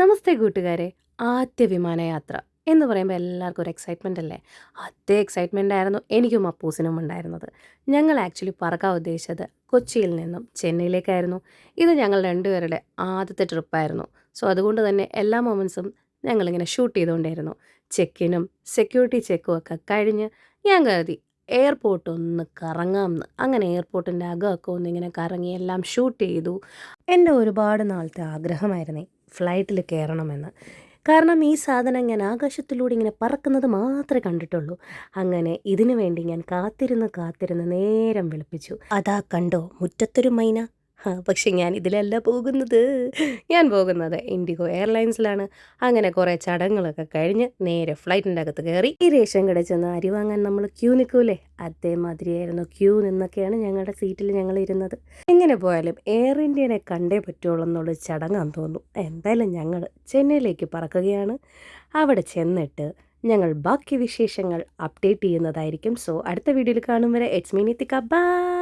നമസ്തേ കൂട്ടുകാരെ. ആദ്യ വിമാനയാത്ര എന്ന് പറയുമ്പോൾ എല്ലാവർക്കും ഒരു എക്സൈറ്റ്മെൻ്റ് അല്ലേ? അതേ എക്സൈറ്റ്മെൻ്റ് ആയിരുന്നു എനിക്കും അപ്പൂസിനും ഉണ്ടായിരുന്നത്. ഞങ്ങൾ ആക്ച്വലി പറക്കാൻ ഉദ്ദേശിച്ചത് കൊച്ചിയിൽ നിന്നും ചെന്നൈയിലേക്കായിരുന്നു. ഇത് ഞങ്ങൾ രണ്ടുപേരുടെ ആദ്യത്തെ ട്രിപ്പായിരുന്നു. സോ അതുകൊണ്ട് തന്നെ എല്ലാ മൊമെൻറ്റ്സും ഞങ്ങളിങ്ങനെ ഷൂട്ട് ചെയ്തുകൊണ്ടേയിരുന്നു. ചെക്കിനും സെക്യൂരിറ്റി ചെക്കും ഒക്കെ കഴിഞ്ഞ് ഞാൻ കരുതി എയർപോർട്ട് ഒന്ന് കറങ്ങാമെന്ന്. അങ്ങനെ എയർപോർട്ടിൻ്റെ അകമൊക്കെ ഒന്നിങ്ങനെ കറങ്ങി എല്ലാം ഷൂട്ട് ചെയ്തു. എൻ്റെ ഒരുപാട് നാളത്തെ ആഗ്രഹമായിരുന്നേ ഫ്ലൈറ്റിൽ കയറണമെന്ന്. കാരണം ഈ സാധനം ഞാൻ ആകാശത്തിലൂടെ ഇങ്ങനെ പറക്കുന്നത് മാത്രമേ കണ്ടിട്ടുള്ളൂ. അങ്ങനെ ഇതിനു വേണ്ടി ഞാൻ കാത്തിരുന്ന് നേരം വെളുപ്പിച്ചു. അതാ കണ്ടോ മുറ്റത്തൊരു മൈന. പക്ഷെ ഞാൻ ഇതിലല്ല പോകുന്നത്. ഞാൻ പോകുന്നത് ഇൻഡിഗോ എയർലൈൻസിലാണ്. അങ്ങനെ കുറേ ചടങ്ങുകളൊക്കെ കഴിഞ്ഞ് നേരെ ഫ്ലൈറ്റിൻ്റെ അകത്ത് കയറി. ഈ റേഷൻ കടയിൽ ചെന്ന് അരി വാങ്ങാൻ നമ്മൾ ക്യൂ നിൽക്കൂലേ, അതേമാതിരിയായിരുന്നു ക്യൂ നിന്നൊക്കെയാണ് ഞങ്ങളുടെ സീറ്റിൽ ഞങ്ങൾ ഇരുന്നത്. എങ്ങനെ പോയാലും എയർ ഇന്ത്യനെ കണ്ടേ പറ്റുള്ളൂ എന്നുള്ള ചടങ്ങാന്ന് തോന്നുന്നു. എന്തായാലും ഞങ്ങൾ ചെന്നൈയിലേക്ക് പറക്കുകയാണ്. അവിടെ ചെന്നിട്ട് ഞങ്ങൾ ബാക്കി വിശേഷങ്ങൾ അപ്ഡേറ്റ് ചെയ്യുന്നതായിരിക്കും. സോ അടുത്ത വീഡിയോയിൽ കാണും വരെ ഇറ്റ്സ് മീ നിത്തിക. ബൈ.